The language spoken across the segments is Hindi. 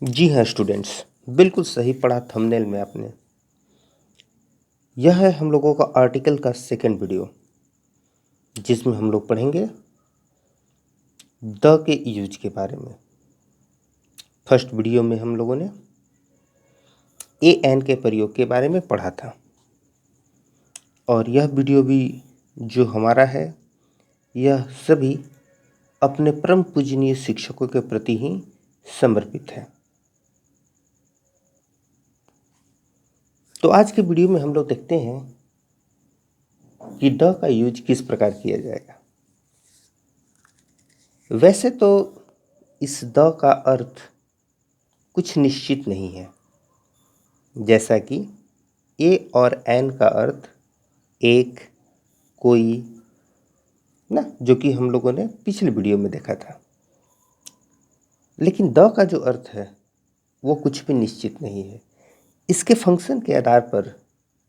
जी हाँ स्टूडेंट्स, बिल्कुल सही पढ़ा थंबनेल में आपने। यह है हम लोगों का आर्टिकल का सेकंड वीडियो, जिसमें हम लोग पढ़ेंगे द के यूज के बारे में। फर्स्ट वीडियो में हम लोगों ने ए एन के प्रयोग के बारे में पढ़ा था, और यह वीडियो भी जो हमारा है, यह सभी अपने परम पूजनीय शिक्षकों के प्रति ही समर्पित है। तो आज के वीडियो में हम लोग देखते हैं कि द का यूज किस प्रकार किया जाएगा। वैसे तो इस द का अर्थ कुछ निश्चित नहीं है, जैसा कि ए और एन का अर्थ एक, कोई ना, जो कि हम लोगों ने पिछले वीडियो में देखा था। लेकिन द का जो अर्थ है वो कुछ भी निश्चित नहीं है। इसके फंक्शन के आधार पर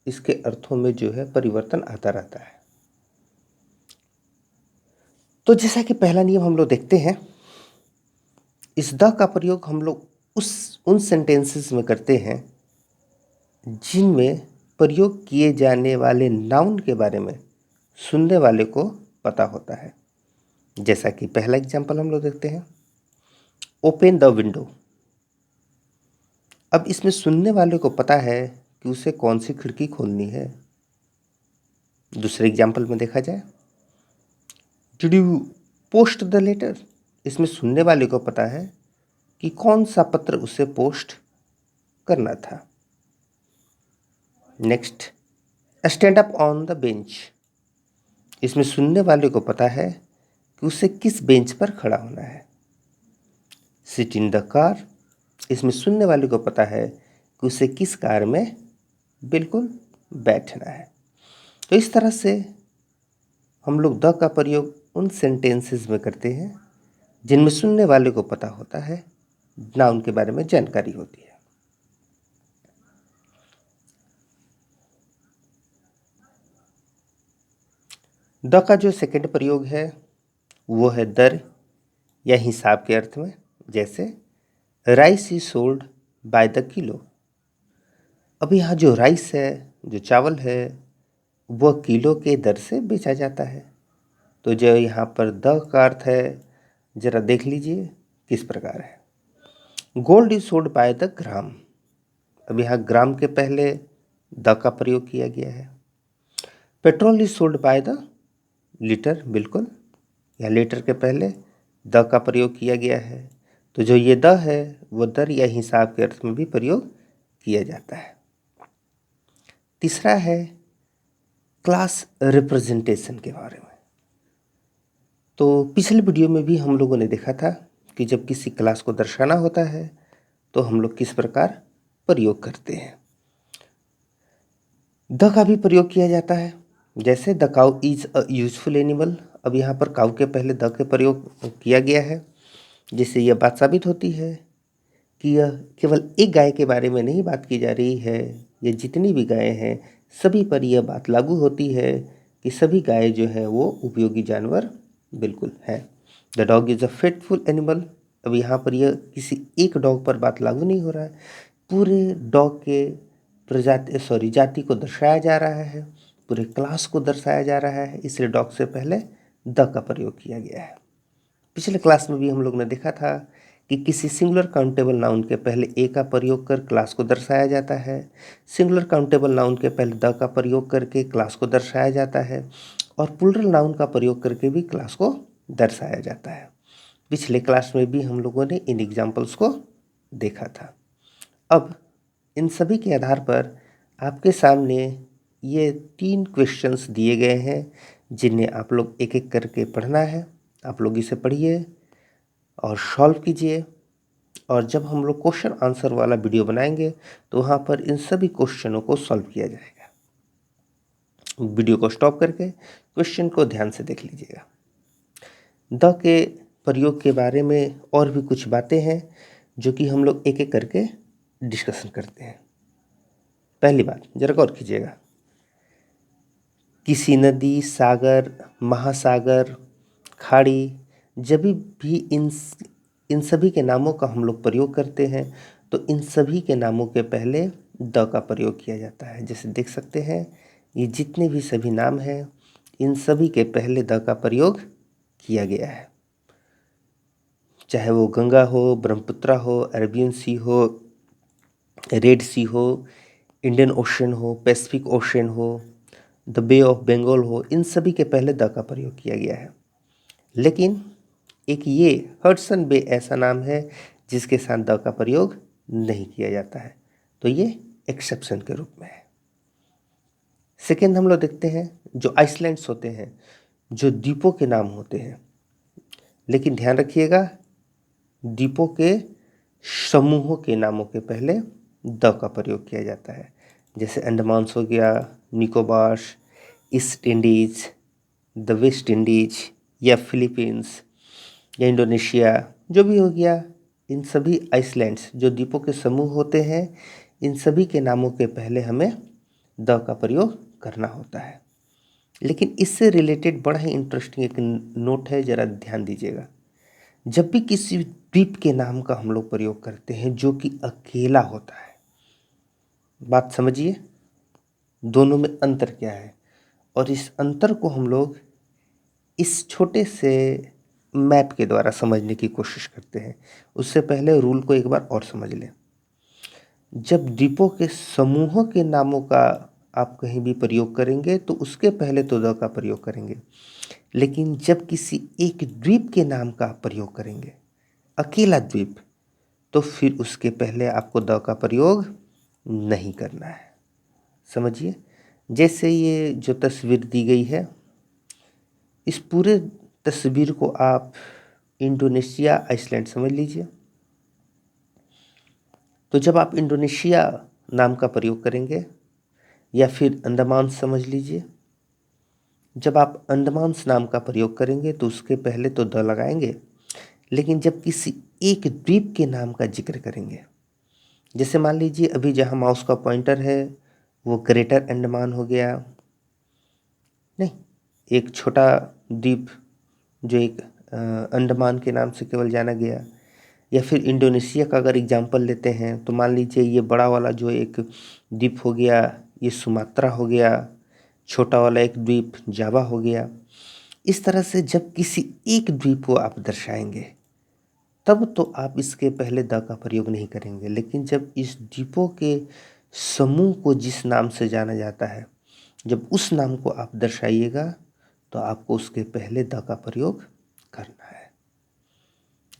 इसके अर्थों में जो है परिवर्तन आता रहता है। तो जैसा कि पहला नियम हम लोग देखते हैं, इस द का प्रयोग हम लोग उन सेंटेंसेस में करते हैं जिनमें प्रयोग किए जाने वाले नाउन के बारे में सुनने वाले को पता होता है। जैसा कि पहला एग्जाम्पल हम लोग देखते हैं, ओपन द विंडो। अब इसमें सुनने वाले को पता है कि उसे कौन सी खिड़की खोलनी है। दूसरे एग्जाम्पल में देखा जाए, did you post the letter. इसमें सुनने वाले को पता है कि कौन सा पत्र उसे पोस्ट करना था। Next, stand up on the bench. इसमें सुनने वाले को पता है कि उसे किस बेंच पर खड़ा होना है। Sit in the car. इसमें सुनने वाले को पता है कि उसे किस कार में बिल्कुल बैठना है। तो इस तरह से हम लोग द का प्रयोग उन सेंटेंसेस में करते हैं जिनमें सुनने वाले को पता होता है, नाउन के बारे में जानकारी होती है। द का जो सेकंड प्रयोग है वो है दर या हिसाब के अर्थ में। जैसे rice is sold by the kilo. अब यहाँ जो राइस है, जो चावल है, वह किलो के दर से बेचा जाता है। तो जो यहाँ पर द का अर्थ है, जरा देख लीजिए किस प्रकार है। Gold is sold by the gram. अब यहाँ ग्राम के पहले द का प्रयोग किया गया है। Petrol is sold by the litre. बिल्कुल, यहाँ लीटर के पहले द का प्रयोग किया गया है। तो जो ये द है वो दर या हिसाब के अर्थ में भी प्रयोग किया जाता है। तीसरा है क्लास रिप्रेजेंटेशन के बारे में। तो पिछले वीडियो में भी हम लोगों ने देखा था कि जब किसी क्लास को दर्शाना होता है तो हम लोग किस प्रकार प्रयोग करते हैं। द का भी प्रयोग किया जाता है। जैसे the cow is a useful animal. अब यहाँ पर काउ के पहले द के प्रयोग किया गया है, जिससे यह बात साबित होती है कि यह केवल एक गाय के बारे में नहीं बात की जा रही है। ये जितनी भी गायें हैं सभी पर यह बात लागू होती है कि सभी गायें जो है वो उपयोगी जानवर बिल्कुल है। The dog is a faithful animal. अब यहाँ पर यह किसी एक डॉग पर बात लागू नहीं हो रहा है, पूरे डॉग के जाति को दर्शाया जा रहा है, पूरे क्लास को दर्शाया जा रहा है, इसलिए डॉग से पहले द का प्रयोग किया गया है। पिछले क्लास में भी हम लोग ने देखा था कि किसी सिंगुलर काउंटेबल नाउन के पहले ए का प्रयोग कर क्लास को दर्शाया जाता है, सिंगुलर काउंटेबल नाउन के पहले द का प्रयोग करके क्लास को दर्शाया जाता है, और प्लूरल नाउन का प्रयोग करके भी क्लास को दर्शाया जाता है। पिछले क्लास में भी हम लोगों ने इन एग्जाम्पल्स को देखा था। अब इन सभी के आधार पर आपके सामने ये 3 क्वेश्चंस दिए गए हैं जिन्हें आप लोग एक एक करके पढ़ना है। आप लोग इसे पढ़िए और सॉल्व कीजिए, और जब हम लोग क्वेश्चन आंसर वाला वीडियो बनाएंगे तो वहाँ पर इन सभी क्वेश्चनों को सॉल्व किया जाएगा। वीडियो को स्टॉप करके क्वेश्चन को ध्यान से देख लीजिएगा। द के प्रयोग के बारे में और भी कुछ बातें हैं जो कि हम लोग एक एक करके डिस्कशन करते हैं। पहली बात जरा गौर कीजिएगा, किसी नदी, सागर, महासागर, खाड़ी, जब भी इन सभी के नामों का हम लोग प्रयोग करते हैं, तो इन सभी के नामों के पहले द का प्रयोग किया जाता है। जैसे देख सकते हैं, ये जितने भी सभी नाम हैं, इन सभी के पहले द का प्रयोग किया गया है। चाहे वो गंगा हो, ब्रह्मपुत्रा हो, अरेबियन सी हो, रेड सी हो, इंडियन ओशन हो, पैसिफिक ओशन हो, द बे ऑफ बंगाल हो, इन सभी के पहले द का प्रयोग किया गया है। लेकिन एक ये हडसन बे ऐसा नाम है जिसके साथ द का प्रयोग नहीं किया जाता है, तो ये एक्सेप्शन के रूप में है। सेकेंड हम लोग देखते हैं, जो आइसलैंड्स होते हैं, जो द्वीपों के नाम होते हैं, लेकिन ध्यान रखिएगा द्वीपों के समूहों के नामों के पहले द का प्रयोग किया जाता है। जैसे अंडमान्स हो गया, Nicobar, east Indies, the West Indies या फिलीपींस या इंडोनेशिया, जो भी हो गया, इन सभी आइसलैंड्स जो द्वीपों के समूह होते हैं, इन सभी के नामों के पहले हमें द का प्रयोग करना होता है। लेकिन इससे रिलेटेड बड़ा ही इंटरेस्टिंग एक नोट है, ज़रा ध्यान दीजिएगा। जब भी किसी द्वीप के नाम का हम लोग प्रयोग करते हैं जो कि अकेला होता है, बात समझिए दोनों में अंतर क्या है, और इस अंतर को हम लोग इस छोटे से मैप के द्वारा समझने की कोशिश करते हैं। उससे पहले रूल को एक बार और समझ लें। जब द्वीपों के समूहों के नामों का आप कहीं भी प्रयोग करेंगे तो उसके पहले तो द का प्रयोग करेंगे, लेकिन जब किसी एक द्वीप के नाम का प्रयोग करेंगे, अकेला द्वीप, तो फिर उसके पहले आपको द का प्रयोग नहीं करना है। समझिए, जैसे ये जो तस्वीर दी गई है, इस पूरे तस्वीर को आप इंडोनेशिया आइसलैंड समझ लीजिए। तो जब आप इंडोनेशिया नाम का प्रयोग करेंगे, या फिर अंडमान समझ लीजिए, जब आप अंडमान नाम का प्रयोग करेंगे तो उसके पहले तो द लगाएंगे, लेकिन जब किसी एक द्वीप के नाम का जिक्र करेंगे, जैसे मान लीजिए अभी जहाँ माउस का पॉइंटर है वो ग्रेटर अंडमान हो गया, नहीं, एक छोटा द्वीप जो एक अंडमान के नाम से केवल जाना गया, या फिर इंडोनेशिया का अगर एग्जांपल लेते हैं तो मान लीजिए ये बड़ा वाला जो एक द्वीप हो गया ये सुमात्रा हो गया, छोटा वाला एक द्वीप जावा हो गया। इस तरह से जब किसी एक द्वीप को आप दर्शाएंगे तब तो आप इसके पहले द का प्रयोग नहीं करेंगे, लेकिन जब इस द्वीपों के समूह को जिस नाम से जाना जाता है, जब उस नाम को आप दर्शाइएगा तो आपको उसके पहले द का प्रयोग करना है।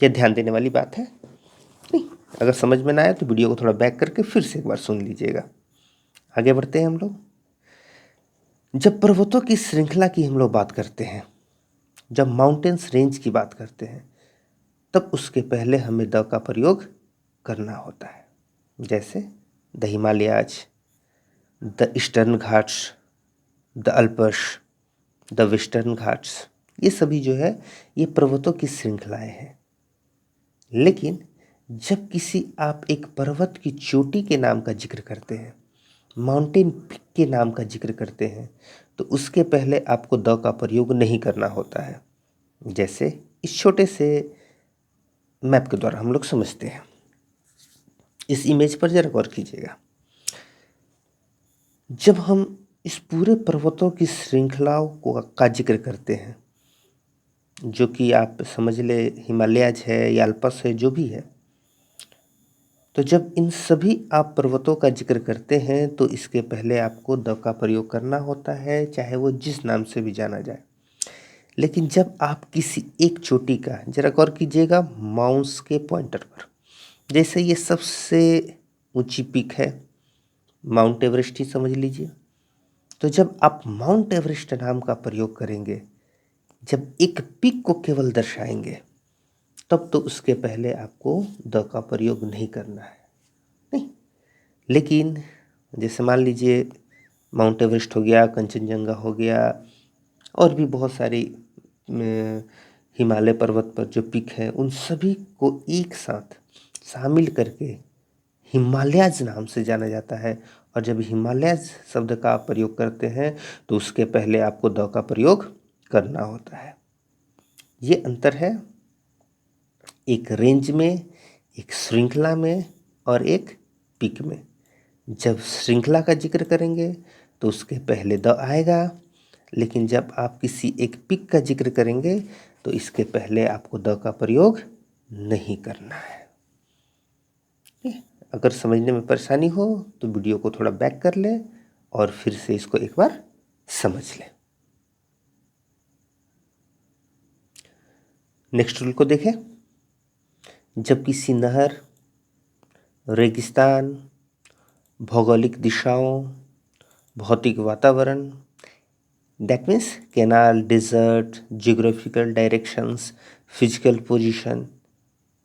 यह ध्यान देने वाली बात है। नहीं, अगर समझ में ना आए तो वीडियो को थोड़ा बैक करके फिर से एक बार सुन लीजिएगा। आगे बढ़ते हैं हम लोग। जब पर्वतों की श्रृंखला की हम लोग बात करते हैं, जब माउंटेन्स रेंज की बात करते हैं, तब उसके पहले हमें द का प्रयोग करना होता है। जैसे the Himalayas, the eastern Ghats, the Alps, the western Ghats, ये सभी जो है ये पर्वतों की श्रृंखलाएं हैं। लेकिन जब किसी आप एक पर्वत की चोटी के नाम का जिक्र करते हैं, माउंटेन पीक के नाम का जिक्र करते हैं, तो उसके पहले आपको द का प्रयोग नहीं करना होता है। जैसे इस छोटे से मैप के द्वारा हम लोग समझते हैं। इस इमेज पर जरा गौर कीजिएगा। जब हम इस पूरे पर्वतों की श्रृंखलाओं का जिक्र करते हैं, जो कि आप समझ ले हिमालयाज है या अल्पस है, जो भी है, तो जब इन सभी आप पर्वतों का जिक्र करते हैं तो इसके पहले आपको द का प्रयोग करना होता है, चाहे वो जिस नाम से भी जाना जाए। लेकिन जब आप किसी एक चोटी का, जरा गौर कीजिएगा माउस के पॉइंटर पर, जैसे ये सबसे ऊंची पीक है, माउंट एवरेस्ट ही समझ लीजिए, तो जब आप माउंट एवरेस्ट नाम का प्रयोग करेंगे, जब एक पीक को केवल दर्शाएंगे, तब तो उसके पहले आपको द का प्रयोग नहीं करना है। नहीं, लेकिन जैसे मान लीजिए माउंट एवरेस्ट हो गया, कंचनजंगा हो गया, और भी बहुत सारी हिमालय पर्वत पर जो पीक है, उन सभी को एक साथ शामिल करके हिमालयाज नाम से जाना जाता है। और जब हिमालयाज शब्द का आप प्रयोग करते हैं तो उसके पहले आपको द का प्रयोग करना होता है। ये अंतर है एक रेंज में, एक श्रृंखला में और एक पिक में। जब श्रृंखला का जिक्र करेंगे तो उसके पहले द आएगा, लेकिन जब आप किसी एक पिक का जिक्र करेंगे तो इसके पहले आपको द का प्रयोग नहीं करना है। अगर समझने में परेशानी हो तो वीडियो को थोड़ा बैक कर ले और फिर से इसको एक बार समझ ले। नेक्स्ट रूल को देखें। जब किसी नहर, रेगिस्तान, भौगोलिक दिशाओं, भौतिक वातावरण, that means canal, desert, geographical directions, physical position,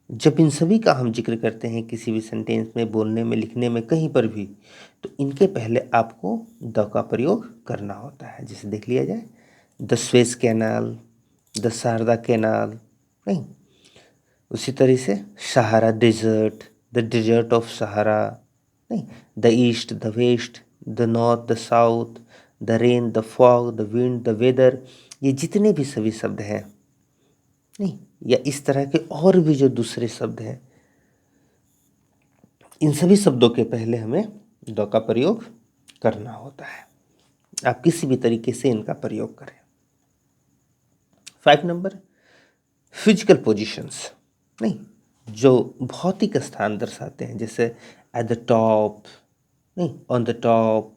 जब इन सभी का हम जिक्र करते हैं किसी भी सेंटेंस में, बोलने में, लिखने में, कहीं पर भी, तो इनके पहले आपको द का प्रयोग करना होता है। जैसे देख लिया जाए, the Suez canal, the Sharda canal, नहीं, उसी तरह से Sahara desert, the desert of Sahara, नहीं, the east, the west, the north, the south, the rain, the fog, the wind, the weather, ये जितने भी सभी शब्द हैं, नहीं, या इस तरह के और भी जो दूसरे शब्द हैं, इन सभी शब्दों के पहले हमें द का प्रयोग करना होता है। आप किसी भी तरीके से इनका प्रयोग करें। 5 नंबर, फिजिकल पोजीशंस, नहीं, जो भौतिक स्थान दर्शाते हैं, जैसे एट द टॉप, नहीं, ऑन द टॉप।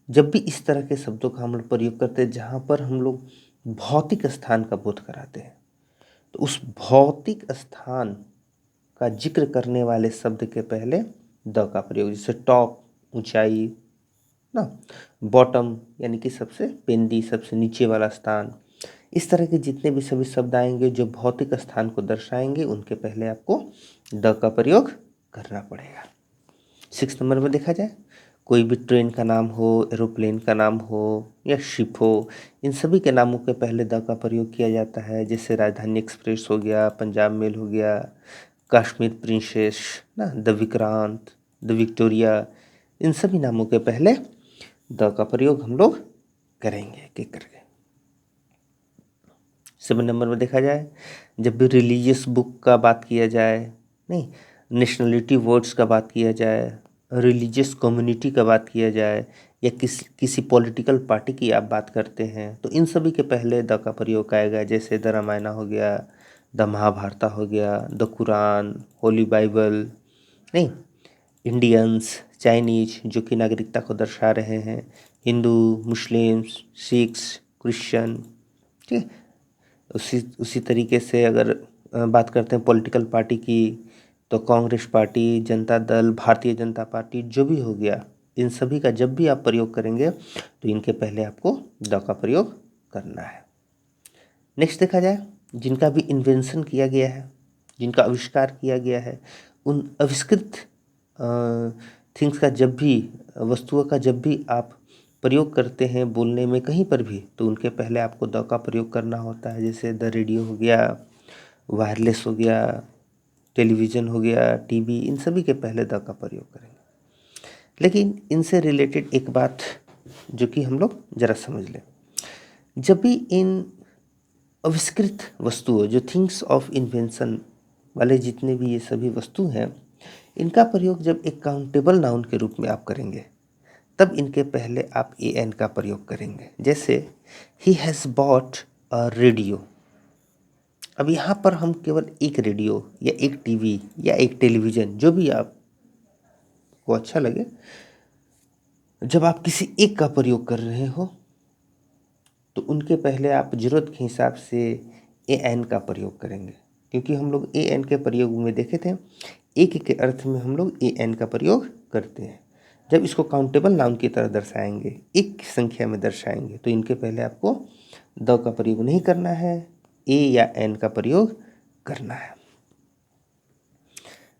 जब भी इस तरह के शब्दों का हम लोग प्रयोग करते हैं जहाँ पर हम लोग भौतिक स्थान का बोध कराते हैं, तो उस भौतिक स्थान का जिक्र करने वाले शब्द के पहले द का प्रयोग। जैसे टॉप, ऊंचाई ना, बॉटम यानी कि सबसे पेंदी, सबसे नीचे वाला स्थान। इस तरह के जितने भी सभी शब्द आएंगे जो भौतिक स्थान को दर्शाएंगे, उनके पहले आपको द का प्रयोग करना पड़ेगा। 6 नंबर में देखा जाए, कोई भी ट्रेन का नाम हो, एरोप्लेन का नाम हो या शिप हो, इन सभी के नामों के पहले द का प्रयोग किया जाता है। जैसे राजधानी एक्सप्रेस हो गया, पंजाब मेल हो गया, कश्मीर प्रिंसेस ना, द विक्रांत, द विक्टोरिया, इन सभी नामों के पहले द का प्रयोग हम लोग करेंगे एक एक करके। 7 नंबर में देखा जाए, जब भी रिलीजियस बुक का बात किया जाए, नहीं, नेशनलिटी वर्ड्स का बात किया जाए, रिलीजियस कम्युनिटी का बात किया जाए, या किसी पॉलिटिकल पार्टी की आप बात करते हैं, तो इन सभी के पहले द का प्रयोग आएगा। जैसे द रामायणा हो गया, द महाभारता हो गया, द कुरान, होली बाइबल, नहीं, इंडियंस, चाइनीज जो कि नागरिकता को दर्शा रहे हैं, हिंदू, मुस्लिम्स, सिख्स, क्रिश्चियन, ठीक है। उसी तरीके से अगर बात करते हैं पॉलिटिकल पार्टी की, तो कांग्रेस पार्टी, जनता दल, भारतीय जनता पार्टी, जो भी हो गया, इन सभी का जब भी आप प्रयोग करेंगे तो इनके पहले आपको द का प्रयोग करना है। नेक्स्ट देखा जाए, जिनका भी इन्वेंशन किया गया है, जिनका आविष्कार किया गया है, उन आविष्कृत थिंग्स का जब भी, वस्तुओं का जब भी आप प्रयोग करते हैं बोलने में कहीं पर भी, तो उनके पहले आपको द का प्रयोग करना होता है। जैसे द रेडियो हो गया, वायरलेस हो गया, टेलीविज़न हो गया, टीवी, इन सभी के पहले द का प्रयोग करेंगे। लेकिन इनसे रिलेटेड एक बात जो कि हम लोग ज़रा समझ लें, जब भी इन आविष्कृत वस्तुओं, जो थिंग्स ऑफ इन्वेंशन वाले जितने भी ये सभी वस्तु हैं, इनका प्रयोग जब एक काउंटेबल नाउन के रूप में आप करेंगे, तब इनके पहले आप ए एन का प्रयोग करेंगे। जैसे he has bought a radio. अब यहाँ पर हम केवल एक रेडियो या एक टीवी या एक टेलीविज़न, जो भी आपको अच्छा लगे, जब आप किसी एक का प्रयोग कर रहे हो तो उनके पहले आप ज़रूरत के हिसाब से ए एन का प्रयोग करेंगे। क्योंकि हम लोग ए एन के प्रयोग में देखे थे, एक के अर्थ में हम लोग ए एन का प्रयोग करते हैं। जब इसको काउंटेबल नाउन की तरह दर्शाएंगे, एक की संख्या में दर्शाएंगे, तो इनके पहले आपको द का प्रयोग नहीं करना है, ए या एन का प्रयोग करना है।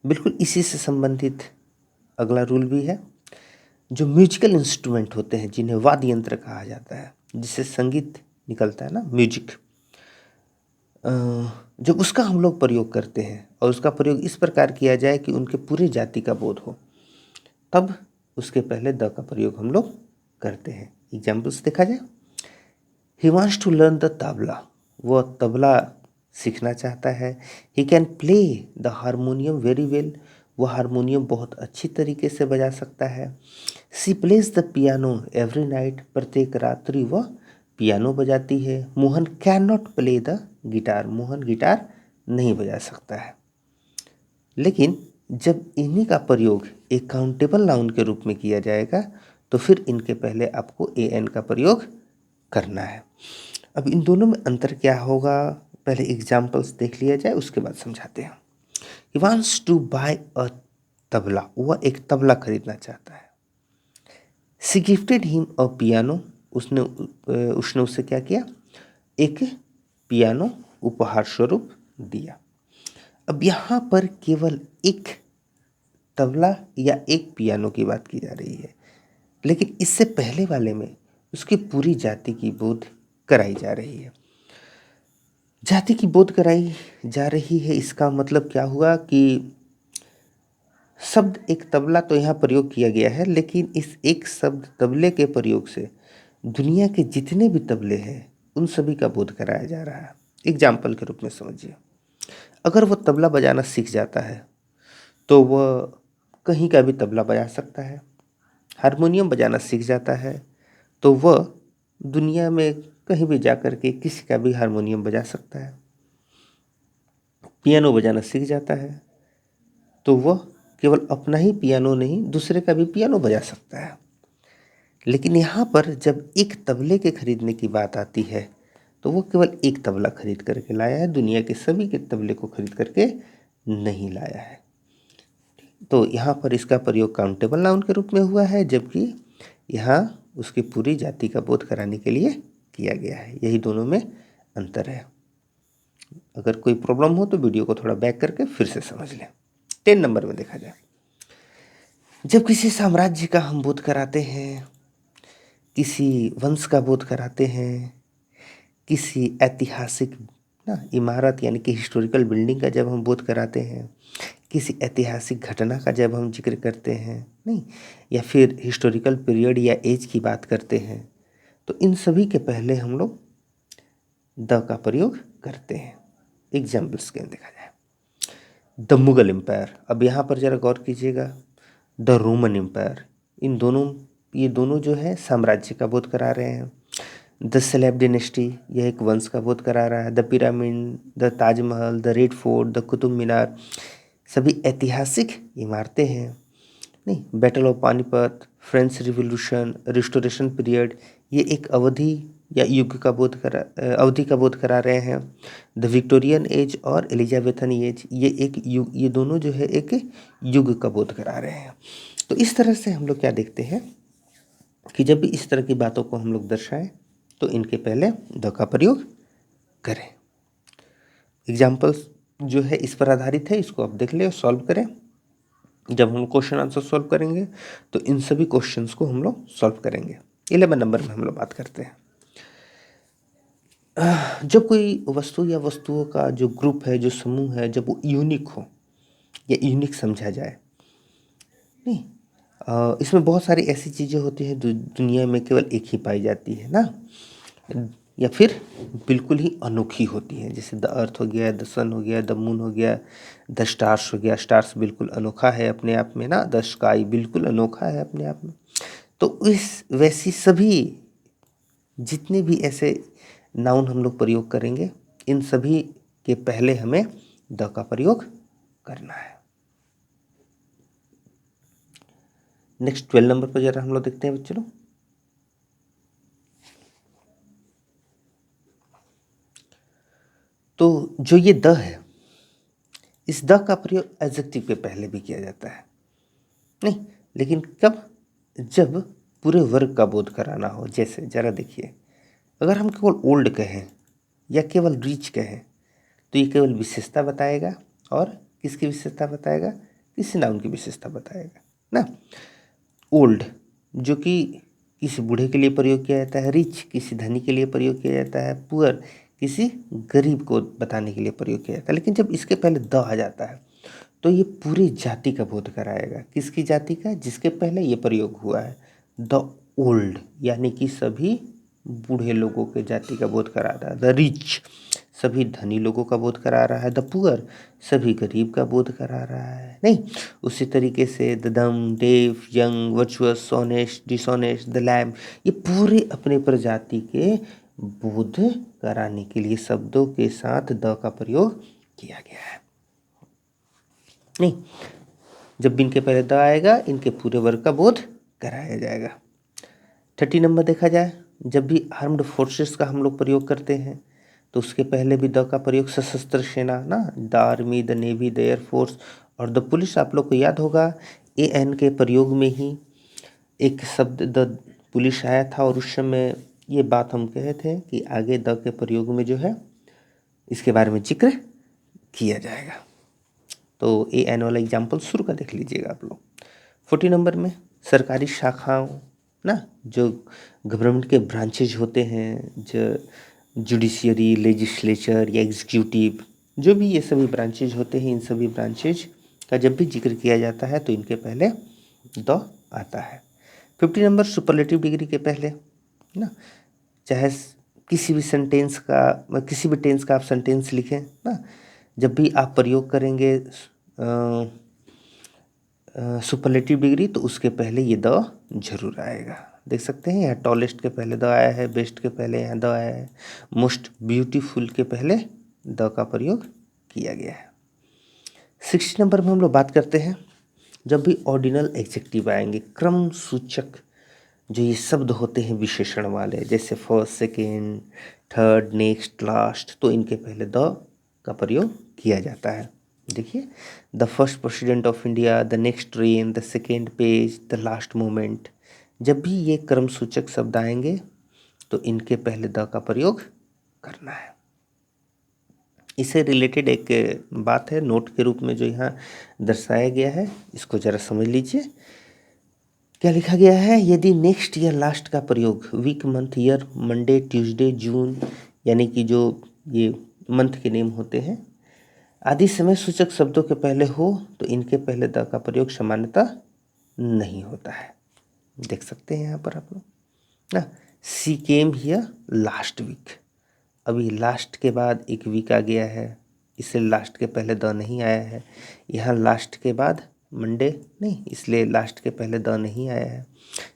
बिल्कुल इसी से संबंधित अगला रूल भी है। जो म्यूजिकल इंस्ट्रूमेंट होते हैं, जिन्हें वाद्य यंत्र कहा जाता है, जिससे संगीत निकलता है ना, म्यूजिक, जब उसका हम लोग प्रयोग करते हैं और उसका प्रयोग इस प्रकार किया जाए कि उनके पूरे जाति का बोध हो, तब उसके पहले द का प्रयोग हम लोग करते हैं। एग्जाम्पल्स देखा जाए, he wants to learn the tabla, वो तबला सीखना चाहता है। He can play the harmonium very well, वह हारमोनियम बहुत अच्छी तरीके से बजा सकता है। She plays the piano every night, प्रत्येक रात्रि वह पियानो बजाती है। Mohan can not play the guitar, Mohan guitar नहीं बजा सकता है। लेकिन जब इन्हीं का प्रयोग एक काउंटेबल नाउन के रूप में किया जाएगा तो फिर इनके पहले आपको ए एन का प्रयोग करना है। अब इन दोनों में अंतर क्या होगा, पहले एग्जाम्पल्स देख लिया जाए, उसके बाद समझाते हैं। ही वांट्स टू बाय अ तबला, वह एक तबला खरीदना चाहता है। सी गिफ्टेड हिम अ पियानो, उसने उससे क्या किया, एक पियानो उपहार स्वरूप दिया। अब यहाँ पर केवल एक तबला या एक पियानो की बात की जा रही है, लेकिन इससे पहले वाले में उसकी पूरी जाति की बोध कराई जा रही है। जाति की बोध कराई जा रही है, इसका मतलब क्या हुआ कि शब्द एक तबला तो यहाँ प्रयोग किया गया है, लेकिन इस एक शब्द तबले के प्रयोग से दुनिया के जितने भी तबले हैं उन सभी का बोध कराया जा रहा है। एग्जाम्पल के रूप में समझिए, अगर वो तबला बजाना सीख जाता है तो वह कहीं का भी तबला बजा सकता है। हारमोनियम बजाना सीख जाता है तो वह दुनिया में कहीं भी जाकर के किसी का भी हारमोनियम बजा सकता है। पियानो बजाना सीख जाता है तो वह केवल अपना ही पियानो नहीं दूसरे का भी पियानो बजा सकता है। लेकिन यहाँ पर जब एक तबले के खरीदने की बात आती है तो वो केवल एक तबला खरीद करके लाया है, दुनिया के सभी के तबले को खरीद करके नहीं लाया है। तो यहाँ पर इसका प्रयोग काउंटेबल नाउन के रूप में हुआ है, जबकि यहाँ उसकी पूरी जाति का बोध कराने के लिए किया गया है। यही दोनों में अंतर है। अगर कोई प्रॉब्लम हो तो वीडियो को थोड़ा बैक करके फिर से समझ लें। 10 नंबर में देखा जाए, जब किसी साम्राज्य का हम बोध कराते हैं, किसी वंश का बोध कराते हैं, किसी ऐतिहासिक इमारत यानी कि हिस्टोरिकल बिल्डिंग का जब हम बोध कराते हैं, किसी ऐतिहासिक घटना का जब हम जिक्र करते हैं नहीं, या फिर हिस्टोरिकल पीरियड या एज की बात करते हैं, तो इन सभी के पहले हम लोग द का प्रयोग करते हैं। एग्जाम्पल्स के देखा जाए, द मुगल एम्पायर, अब यहाँ पर जरा गौर कीजिएगा, द रोमन एम्पायर, ये दोनों जो है साम्राज्य का बोध करा रहे हैं। द सेलेब डिनेस्टी, यह एक वंश का बोध करा रहा है। The pyramid, the Taj Mahal, the red fort, the Qutub Minar, सभी ऐतिहासिक इमारतें हैं नहीं। Battle of Panipat, French revolution, restoration period, ये एक अवधि या युग का अवधि का बोध करा रहे हैं। द विक्टोरियन एज और एलिजाबेथन एज, ये एक युग, ये दोनों जो है एक युग का बोध करा रहे हैं। तो इस तरह से हम लोग क्या देखते हैं कि जब भी इस तरह की बातों को हम लोग दर्शाएं तो इनके पहले द का प्रयोग करें। एग्जाम्पल्स जो है इस पर आधारित है, इसको आप देख लें और सॉल्व करें। जब हम क्वेश्चन आंसर सॉल्व करेंगे तो इन सभी क्वेश्चंस को हम लोग सॉल्व करेंगे। 11 नंबर में हम लोग बात करते हैं, जब कोई वस्तु या वस्तुओं का जो ग्रुप है, जो समूह है, जब वो यूनिक हो या यूनिक समझा जाए नहीं, इसमें बहुत सारी ऐसी चीज़ें होती हैं जो दुनिया में केवल एक ही पाई जाती है ना, या फिर बिल्कुल ही अनोखी होती हैं। जैसे द अर्थ हो गया, द सन हो गया, द मून हो गया, द स्टार्स हो गया। स्टार्स बिल्कुल अनोखा है अपने आप में ना, द स्काई बिल्कुल अनोखा है अपने आप में। तो इस वैसी सभी जितने भी ऐसे नाउन हम लोग प्रयोग करेंगे, इन सभी के पहले हमें द का प्रयोग करना है। नेक्स्ट 12 नंबर पर जरा हम लोग देखते हैं बच्चों। तो जो ये द है, इस द का प्रयोग एडजेक्टिव के पहले भी किया जाता है नहीं, लेकिन कब, जब पूरे वर्ग का बोध कराना हो। जैसे जरा देखिए, अगर हम केवल ओल्ड कहें या केवल रिच कहें तो ये केवल विशेषता बताएगा, और किसकी विशेषता बताएगा, किसी नाउन की विशेषता बताएगा ना। ओल्ड जो कि किसी बूढ़े के लिए प्रयोग किया जाता है, रिच किसी धनी के लिए प्रयोग किया जाता है, पुअर किसी गरीब को बताने के लिए प्रयोग किया जाता है। लेकिन जब इसके पहले द आ जाता है तो ये पूरी जाति का बोध कराएगा। किसकी जाति का, जिसके पहले ये प्रयोग हुआ है, द ओल्ड, यानी कि सभी बूढ़े लोगों के जाति का बोध कराता है। द रिच, सभी धनी लोगों का बोध करा रहा है। द पुअर सभी गरीब का बोध करा रहा है। नहीं, उसी तरीके से the dumb, deaf, young, virtuous, honest, dishonest, the lame, ये पूरे अपने प्रजाति के बोध कराने के लिए शब्दों के साथ द का प्रयोग किया गया है। नहीं, जब भी इनके पहले द आएगा इनके पूरे वर्ग का बोध कराया जाएगा। 30 नंबर देखा जाए, जब भी आर्म्ड फोर्सेस का हम लोग प्रयोग करते हैं तो उसके पहले भी द का प्रयोग सशस्त्र सेना ना, the army, the navy, the air force और द पुलिस। आप लोग को याद होगा एन के प्रयोग में ही एक शब्द द पुलिस आया था और उस समय ये बात हम कहे थे कि आगे द के प्रयोग में जो है इसके बारे में जिक्र किया जाएगा। तो एन वाला एग्जाम्पल शुरू का देख लीजिएगा आप लोग। 40 नंबर में सरकारी शाखाओं ना, जो गवर्नमेंट के ब्रांचेज होते हैं, जो जुडिशियरी, लेजिस्लेचर या एग्जीक्यूटिव, जो भी ये सभी ब्रांचेज होते हैं, इन सभी ब्रांचेज का जब भी जिक्र किया जाता है तो इनके पहले द आता है। 50 नंबर सुपरलेटिव डिग्री के पहले ना, चाहे किसी भी सेंटेंस का, किसी भी टेंस का आप सेंटेंस लिखें ना, जब भी आप प्रयोग करेंगे सुपरलेटिव डिग्री तो उसके पहले ये द जरूर आएगा। देख सकते हैं यहाँ टॉलेस्ट के पहले द आया है, बेस्ट के पहले यहाँ द आया है, मोस्ट ब्यूटीफुल के पहले द का प्रयोग किया गया है। 60 नंबर में हम लोग बात करते हैं जब भी ऑर्डिनल एडजेक्टिव आएंगे, क्रम सूचक जो ये शब्द होते हैं विशेषण वाले, जैसे first, second, third, next, last, तो इनके पहले द का प्रयोग किया जाता है। देखिए, the first president of India, the next train, the second page, the last moment, जब भी ये क्रम सूचक शब्द आएंगे तो इनके पहले द का प्रयोग करना है। इससे रिलेटेड एक बात है नोट के रूप में जो यहाँ दर्शाया गया है, इसको जरा समझ लीजिए। क्या लिखा गया है, यदि नेक्स्ट या लास्ट का प्रयोग week, month, year, Monday, Tuesday, June, यानी कि जो ये मंथ के नेम होते हैं आदि समय सूचक शब्दों के पहले हो तो इनके पहले द का प्रयोग सामान्यतः नहीं होता है। देख सकते हैं यहाँ पर आप लोग ना, सी केम हियर लास्ट वीक, अभी लास्ट के बाद एक वीक आ गया है, इसलिए लास्ट के पहले द नहीं आया है। यहाँ लास्ट के बाद मंडे नहीं, इसलिए लास्ट के पहले द नहीं आया है।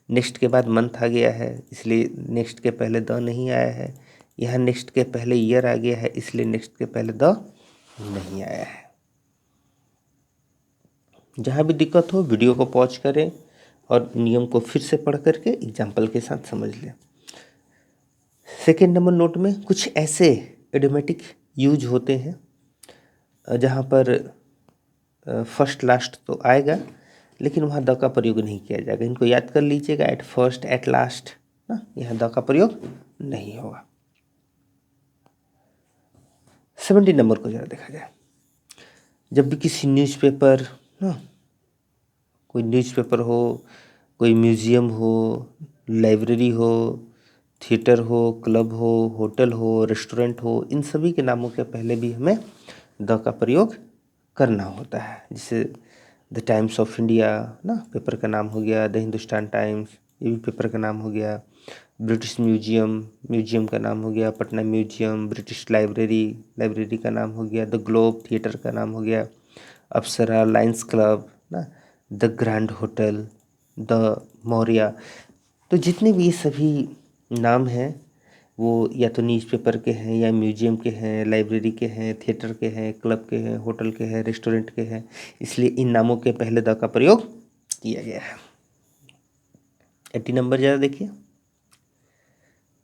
नेक्स्ट के बाद मंथ आ गया है, इसलिए नेक्स्ट के पहले द नहीं आया है। यहाँ नेक्स्ट के पहले ईयर आ गया है, इसलिए नेक्स्ट के पहले द नहीं आया है। जहाँ भी दिक्कत हो वीडियो को पॉज करें और नियम को फिर से पढ़ करके एग्जाम्पल के साथ समझ लें। सेकेंड नंबर नोट में कुछ ऐसे इडियोमेटिक यूज होते हैं जहाँ पर फर्स्ट लास्ट तो आएगा लेकिन वहाँ द का प्रयोग नहीं किया जाएगा। इनको याद कर लीजिएगा, एट फर्स्ट, एट लास्ट ना, यहाँ द का प्रयोग नहीं होगा। 70 नंबर को जरा देखा जाए, जब भी किसी न्यूज़पेपर ना, कोई न्यूज़पेपर हो, कोई म्यूज़ियम हो, लाइब्रेरी हो, थिएटर हो, क्लब हो, होटल हो, रेस्टोरेंट हो, इन सभी के नामों के पहले भी हमें द का प्रयोग करना होता है। जैसे द टाइम्स ऑफ इंडिया ना, पेपर का नाम हो गया, द हिंदुस्तान टाइम्स, ये भी पेपर का नाम हो गया, ब्रिटिश म्यूजियम, म्यूजियम का नाम हो गया, Patna museum, British library, library का नाम हो गया, द ग्लोब, थिएटर का नाम हो गया, अप्सरा, लायंस क्लब ना, the grand hotel, the Maurya. तो जितने भी ये सभी नाम हैं वो या तो न्यूज़पेपर के हैं या म्यूजियम के हैं, लाइब्रेरी के हैं, थिएटर के हैं, क्लब के हैं, होटल के हैं, रेस्टोरेंट के हैं, इसलिए इन नामों के पहले द का प्रयोग किया गया है। 80 नंबर ज़रा देखिए,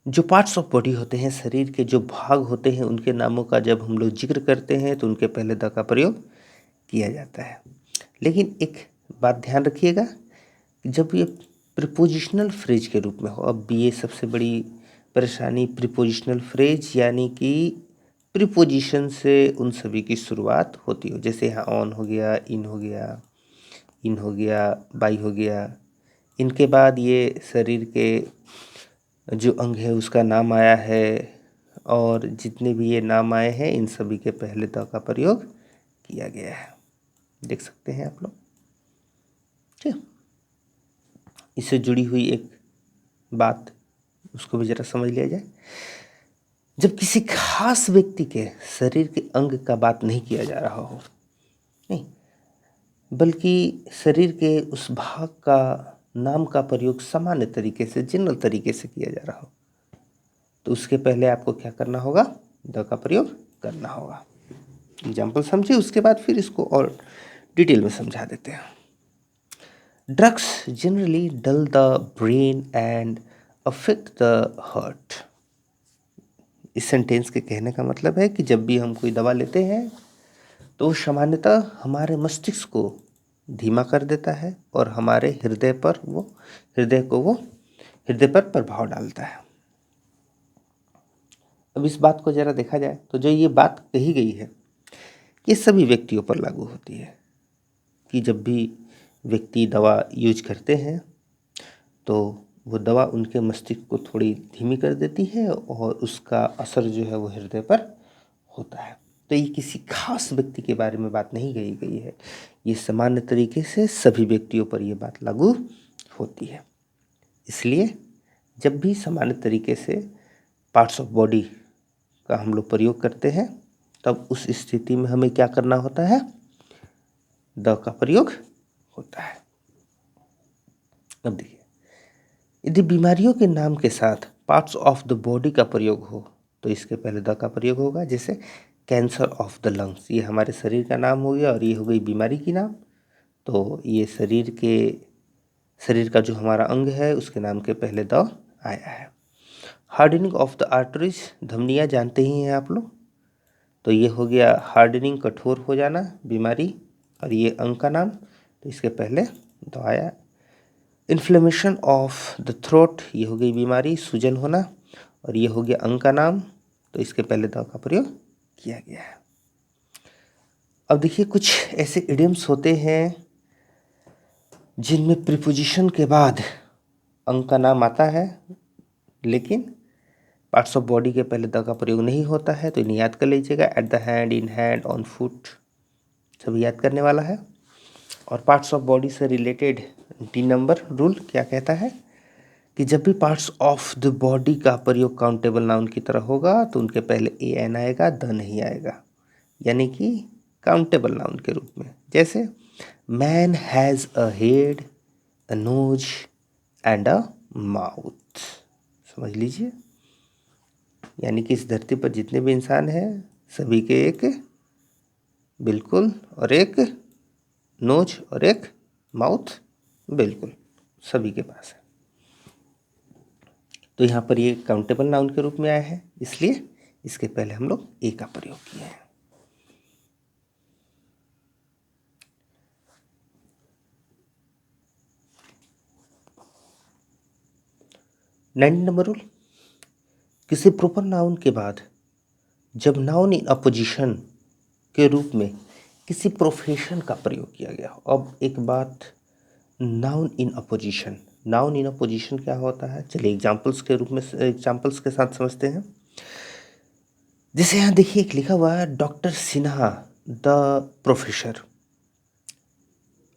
जो पार्ट्स ऑफ बॉडी होते हैं, शरीर के जो भाग होते हैं, उनके नामों का जब हम लोग जिक्र करते हैं तो उनके पहले द का प्रयोग किया जाता है। लेकिन एक बात ध्यान रखिएगा, जब ये प्रीपोजिशनल फ्रेज के रूप में हो, अब ये सबसे बड़ी परेशानी प्रीपोजिशनल फ्रेज यानी कि प्रीपोजिशन से उन सभी की शुरुआत होती हो, जैसे यहाँ ऑन हो गया, इन हो गया, इन हो गया, बाई हो गया, इनके बाद ये शरीर के जो अंग है उसका नाम आया है और जितने भी ये नाम आए हैं इन सभी के पहले द का प्रयोग किया गया है। देख सकते हैं आप लोग, ठीक। इससे जुड़ी हुई एक बात उसको भी ज़रा समझ लिया जाए। जब किसी खास व्यक्ति के शरीर के अंग का बात नहीं किया जा रहा हो, नहीं, बल्कि शरीर के उस भाग का नाम का प्रयोग सामान्य तरीके से, जनरल तरीके से किया जा रहा हो, तो उसके पहले आपको क्या करना होगा? द का प्रयोग करना होगा। एग्जाम्पल समझिए, उसके बाद फिर इसको और डिटेल में समझा देते हैं। Drugs generally dull the brain and affect the heart. इस सेंटेंस के कहने का मतलब है कि जब भी हम कोई दवा लेते हैं तो सामान्यतः हमारे मस्तिष्क को धीमा कर देता है और हमारे हृदय पर प्रभाव डालता है। अब इस बात को जरा देखा जाए तो जो ये बात कही गई है ये सभी व्यक्तियों पर लागू होती है कि जब भी व्यक्ति दवा यूज करते हैं तो वो दवा उनके मस्तिष्क को थोड़ी धीमी कर देती है और उसका असर जो है वो हृदय पर होता है। तो ये किसी खास व्यक्ति के बारे में बात नहीं कही गई है, ये सामान्य तरीके से सभी व्यक्तियों पर ये बात लागू होती है। इसलिए जब भी सामान्य तरीके से पार्ट्स ऑफ बॉडी का हम लोग प्रयोग करते हैं तब उस स्थिति में हमें क्या करना होता है? द का प्रयोग होता है। अब देखिए, यदि बीमारियों के नाम के साथ पार्ट्स ऑफ द बॉडी का प्रयोग हो तो इसके पहले द का प्रयोग होगा। जैसे कैंसर ऑफ द लंग्स, ये हमारे शरीर का नाम हो गया और ये हो गई बीमारी की नाम, तो ये शरीर का जो हमारा अंग है उसके नाम के पहले द आया है। हार्डनिंग ऑफ द आर्टरीज, धमनियाँ जानते ही हैं आप लोग, तो ये हो गया हार्डनिंग, कठोर हो जाना, बीमारी, और ये अंग का नाम, तो इसके पहले द आया। इन्फ्लेमेशन ऑफ द थ्रोट, ये हो गई बीमारी, सूजन होना, और ये हो गया अंग का नाम, तो इसके पहले द का प्रयोग किया गया है। अब देखिए, कुछ ऐसे इडियम्स होते हैं जिनमें प्रीपोजिशन के बाद अंग का नाम आता है लेकिन पार्ट्स ऑफ बॉडी के पहले द का प्रयोग नहीं होता है, तो इन्हें याद कर लीजिएगा। At the hand, in hand, on foot, सभी याद करने वाला है। और पार्ट्स ऑफ बॉडी से रिलेटेड 3 नंबर रूल क्या कहता है कि जब भी पार्ट्स ऑफ द बॉडी का प्रयोग काउंटेबल नाउन की तरह होगा तो उनके पहले ए एन आएगा, द नहीं आएगा, यानी कि काउंटेबल नाउन के रूप में। जैसे man has a head, a knows and a mouth, समझ लीजिए, यानी कि इस धरती पर जितने भी इंसान हैं सभी के एक बिल्कुल और एक नोज और एक माउथ बिल्कुल सभी के पास है। तो यहाँ पर ये काउंटेबल नाउन के रूप में आया है, इसलिए इसके पहले हम लोग ए का प्रयोग किए हैं। नाइन नंबर रूल, किसी प्रॉपर नाउन के बाद जब नाउन इन अपोजिशन के रूप में किसी प्रोफेशन का प्रयोग किया गया। अब एक बात, नाउन इन अपोजिशन क्या होता है, चलिए एग्जाम्पल्स के साथ समझते हैं। जैसे यहाँ देखिए एक लिखा हुआ है डॉक्टर सिन्हा द प्रोफेसर।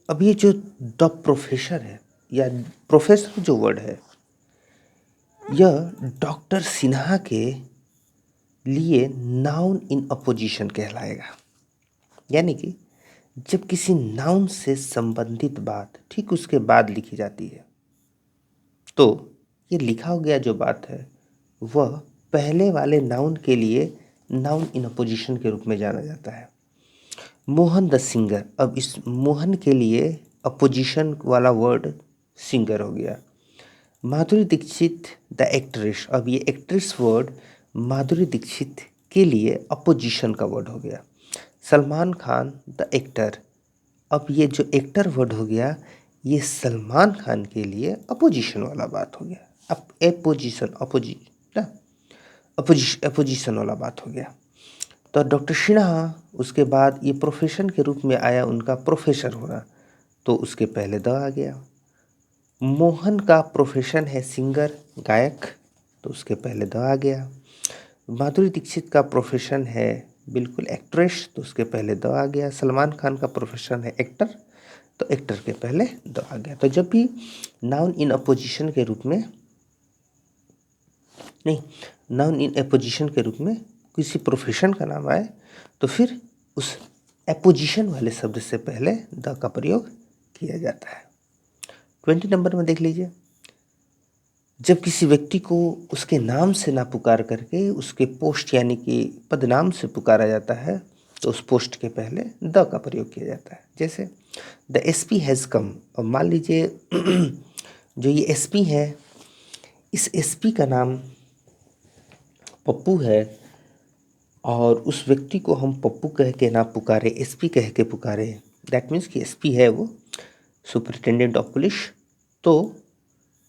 अब ये जो द प्रोफेसर है या प्रोफेसर जो वर्ड है यह डॉक्टर सिन्हा के लिए नाउन इन अपोजिशन कहलाएगा। यानी कि जब किसी नाउन से संबंधित बात ठीक उसके बाद लिखी जाती है तो ये लिखा गया जो बात है वह पहले वाले नाउन के लिए नाउन इन अपोजिशन के रूप में जाना जाता है। मोहन द सिंगर, अब इस मोहन के लिए अपोजिशन वाला वर्ड सिंगर हो गया। माधुरी दीक्षित द एक्ट्रेस, अब ये एक्ट्रेस वर्ड माधुरी दीक्षित के लिए अपोजिशन का वर्ड हो गया। सलमान खान द एक्टर, अब ये जो एक्टर वर्ड हो गया ये सलमान खान के लिए अपोजिशन वाला बात हो गया। अब अपोजिशन वाला बात हो गया। तो डॉक्टर सिन्हा उसके बाद ये प्रोफेशन के रूप में आया उनका प्रोफेसर होना, तो उसके पहले द आ गया। मोहन का प्रोफेशन है सिंगर गायक, तो उसके पहले द आ गया। माधुरी दीक्षित का प्रोफेशन है बिल्कुल एक्ट्रेस, तो उसके पहले द आ गया। सलमान खान का प्रोफेशन है एक्टर, तो एक्टर के पहले द आ गया। तो जब भी नाउन इन अपोजिशन के रूप में नहीं नाउन इन एपोजिशन के रूप में किसी प्रोफेशन का नाम आए तो फिर उस एपोजिशन वाले शब्द से पहले द का प्रयोग किया जाता है। 20 नंबर में देख लीजिए, जब किसी व्यक्ति को उसके नाम से ना पुकार करके उसके पोस्ट यानी कि पदनाम से पुकारा जाता है तो उस पोस्ट के पहले द का प्रयोग किया जाता है। जैसे द एसपी हैज़ कम, और मान लीजिए जो ये एसपी है, इस एसपी का नाम पप्पू है और उस व्यक्ति को हम पप्पू कह के ना पुकारे, एसपी कह के पुकारे, दैट मीन्स कि एसपी है वो सुपरिटेंडेंट ऑफ पुलिस, तो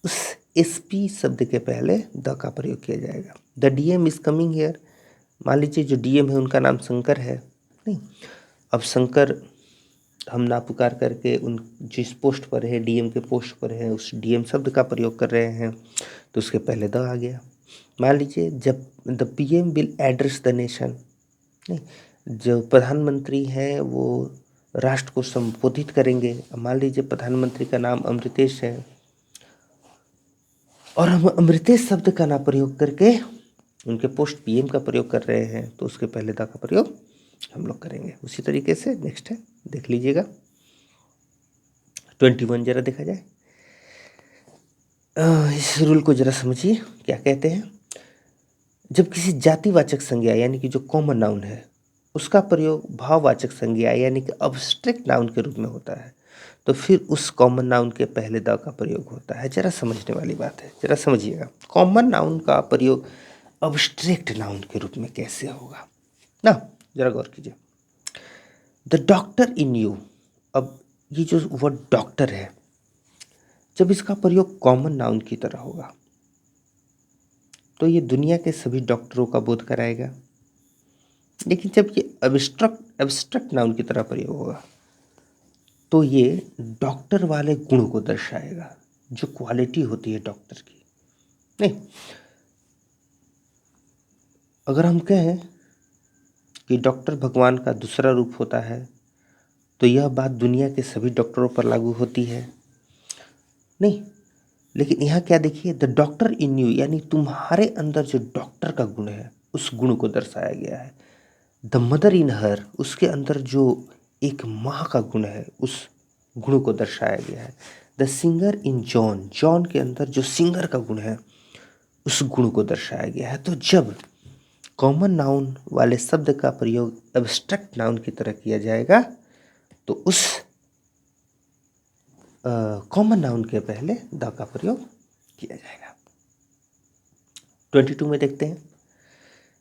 उस एसपी शब्द के पहले द का प्रयोग किया जाएगा। The DM is coming here, मान लीजिए जो डीएम है उनका नाम शंकर है, नहीं, अब शंकर हम ना पुकार करके उन जिस पोस्ट पर है, डीएम के पोस्ट पर है, उस डीएम शब्द का प्रयोग कर रहे हैं तो उसके पहले द आ गया। मान लीजिए जब the PM will address the nation, नहीं, जो प्रधानमंत्री हैं वो राष्ट्र को संबोधित करेंगे, मान लीजिए प्रधानमंत्री का नाम अमृतेश है और हम अमृतेश शब्द का ना प्रयोग करके उनके पोस्ट पीएम का प्रयोग कर रहे हैं तो उसके पहले द का प्रयोग हम लोग करेंगे। उसी तरीके से नेक्स्ट है, देख लीजिएगा 21 जरा देखा जाए। इस रूल को जरा समझिए क्या कहते हैं। जब किसी जातिवाचक संज्ञा यानी कि जो कॉमन नाउन है उसका प्रयोग भाववाचक संज्ञा यानी कि अब्स्ट्रैक्ट नाउन के रूप में होता है तो फिर उस कॉमन नाउन के पहले द का प्रयोग होता है। जरा समझने वाली बात है, जरा समझिएगा कॉमन नाउन का प्रयोग अब्स्ट्रैक्ट नाउन के रूप में कैसे होगा ना, जरा गौर कीजिए। द डॉक्टर इन यू, अब ये जो वर्ड डॉक्टर है जब इसका प्रयोग कॉमन नाउन की तरह होगा तो ये दुनिया के सभी डॉक्टरों का बोध कराएगा, लेकिन जब ये एब्स्ट्रैक्ट नाउन की तरह प्रयोग होगा तो ये डॉक्टर वाले गुणों को दर्शाएगा, जो क्वालिटी होती है डॉक्टर की। नहीं, अगर हम कहें कि डॉक्टर भगवान का दूसरा रूप होता है तो यह बात दुनिया के सभी डॉक्टरों पर लागू होती है नहीं, लेकिन यहाँ क्या देखिए, द डॉक्टर इन यू यानी तुम्हारे अंदर जो डॉक्टर का गुण है उस गुण को दर्शाया गया है। द मदर इन हर, उसके अंदर जो एक माँ का गुण है उस गुण को दर्शाया गया है। The singer in John, John के अंदर जो सिंगर का गुण है उस गुण को दर्शाया गया है। तो जब कॉमन नाउन वाले शब्द का प्रयोग एब्स्ट्रैक्ट नाउन की तरह किया जाएगा तो उस कॉमन नाउन के पहले द का प्रयोग किया जाएगा। 22 में देखते हैं,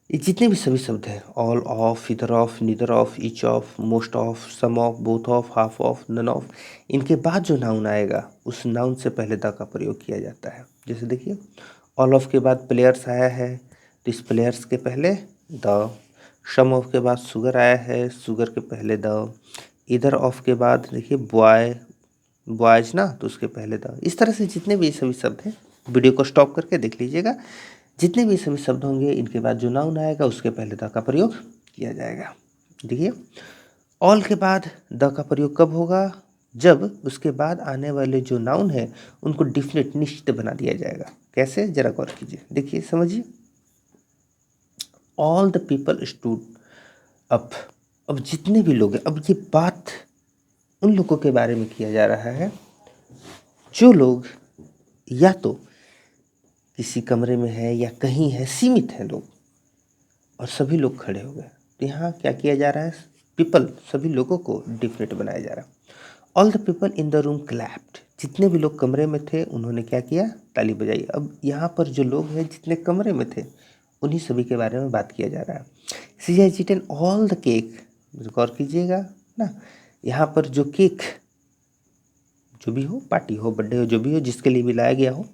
ये जितने भी सभी शब्द हैं, all of, either of, neither of, each of, most of, some of, both of, half of, none of, इनके बाद जो नाउन आएगा उस नाउन से पहले द का प्रयोग किया जाता है। जैसे देखिए ऑल ऑफ के बाद प्लेयर्स आया है तो इस प्लेयर्स के पहले द, सम ऑफ के बाद शुगर आया है, शुगर के पहले द, इधर ऑफ के बाद देखिए बॉय, बॉयज ना, तो उसके पहले द। इस तरह से जितने भी सभी शब्द हैं, वीडियो को स्टॉप करके देख लीजिएगा, जितने भी सभी शब्द होंगे इनके बाद जो नाउन आएगा उसके पहले द का प्रयोग किया जाएगा। देखिए ऑल के बाद द का प्रयोग कब होगा, जब उसके बाद आने वाले जो नाउन है उनको डिफिनिट, निश्चित बना दिया जाएगा। कैसे, जरा गौर कीजिए, देखिए समझिए। All the people stood up, अब जितने भी लोग हैं, अब ये बात उन लोगों के बारे में किया जा रहा है जो लोग या तो किसी कमरे में है या कहीं है, सीमित हैं लोग, और सभी लोग खड़े हो गए। तो यहाँ क्या किया जा रहा है, पीपल, सभी लोगों को डिफिनिट बनाया जा रहा है। All the people in the room clapped, जितने भी लोग कमरे में थे उन्होंने क्या किया, ताली बजाई। अब यहाँ पर जो लोग हैं जितने कमरे में थे उन्हीं सभी के बारे में बात किया जा रहा है। She has eaten all the cake, गौर कीजिएगा ना, यहाँ पर जो केक, जो भी हो, पार्टी हो, बर्थडे हो, जो भी हो, जिसके लिए भी लाया गया हो,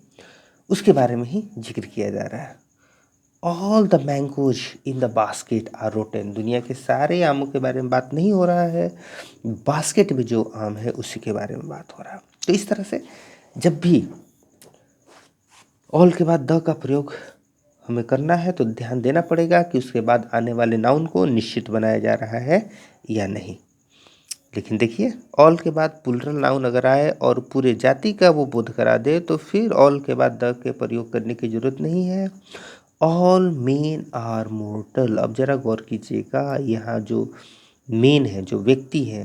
उसके बारे में ही जिक्र किया जा रहा है। All the mangoes in the basket are rotten, दुनिया के सारे आमों के बारे में बात नहीं हो रहा है, बास्केट में जो आम है उसी के बारे में बात हो रहा है। तो इस तरह से जब भी ऑल के बाद द का प्रयोग हमें करना है तो ध्यान देना पड़ेगा कि उसके बाद आने वाले नाउन को निश्चित बनाया जा रहा है या नहीं। लेकिन देखिए ऑल के बाद प्लूरल नाउन अगर आए और पूरे जाति का वो बोध करा दे तो फिर ऑल के बाद द के प्रयोग करने की जरूरत नहीं है। All men are mortal. अब जरा गौर कीजिएगा, यहाँ जो मेन है, जो व्यक्ति है,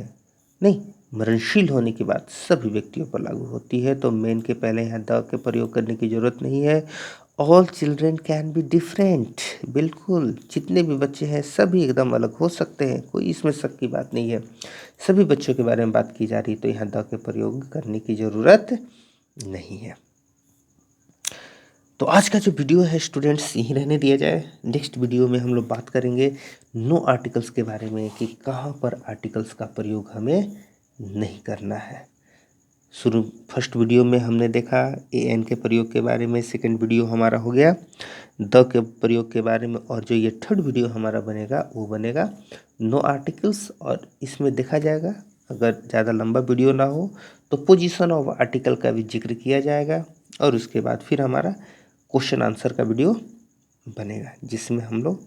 नहीं, मरणशील होने की बात सभी व्यक्तियों पर लागू होती है, तो मेन के पहले यहाँ द के प्रयोग करने की जरूरत नहीं है। All children can be different, बिल्कुल जितने भी बच्चे हैं सभी एकदम अलग हो सकते हैं, कोई इसमें शक की बात नहीं है। सभी बच्चों के बारे में बात की जा रही, तो यहाँ द के प्रयोग करने की ज़रूरत नहीं है। तो आज का जो वीडियो है स्टूडेंट्स यहीं रहने दिया जाए। नेक्स्ट वीडियो में हम लोग बात करेंगे नो आर्टिकल्स के बारे में, कि कहाँ पर आर्टिकल्स का प्रयोग हमें नहीं करना है। फर्स्ट वीडियो में हमने देखा ए एन के प्रयोग के बारे में, सेकंड वीडियो हमारा हो गया द के प्रयोग के बारे में, और जो ये थर्ड वीडियो हमारा बनेगा वो बनेगा नो आर्टिकल्स। और इसमें देखा जाएगा, अगर ज़्यादा लंबा वीडियो ना हो तो पोजीशन ऑफ आर्टिकल का भी जिक्र किया जाएगा, और उसके बाद फिर हमारा क्वेश्चन आंसर का वीडियो बनेगा, जिसमें हम लोग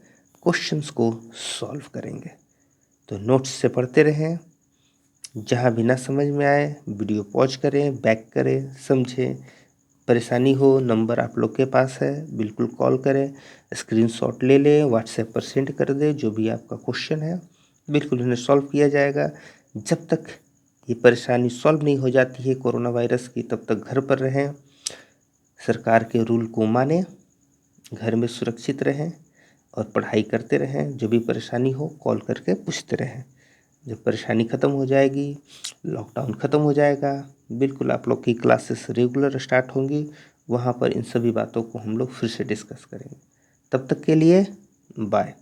क्वेश्चंस को सॉल्व करेंगे। तो नोट्स से पढ़ते रहें, जहाँ भी ना समझ में आए वीडियो पॉज करें, बैक करें, समझें। परेशानी हो, नंबर आप लोग के पास है, बिल्कुल कॉल करें, स्क्रीनशॉट ले लें, व्हाट्सएप पर सेंड कर दें। जो भी आपका क्वेश्चन है बिल्कुल इन्हें सॉल्व किया जाएगा। जब तक ये परेशानी सॉल्व नहीं हो जाती है कोरोना वायरस की, तब तक घर पर रहें, सरकार के रूल को मानें, घर में सुरक्षित रहें और पढ़ाई करते रहें। जो भी परेशानी हो कॉल करके पूछते रहें। जब परेशानी ख़त्म हो जाएगी, लॉकडाउन ख़त्म हो जाएगा, बिल्कुल आप लोग की क्लासेस रेगुलर स्टार्ट होंगी, वहाँ पर इन सभी बातों को हम लोग फिर से डिस्कस करेंगे। तब तक के लिए बाय।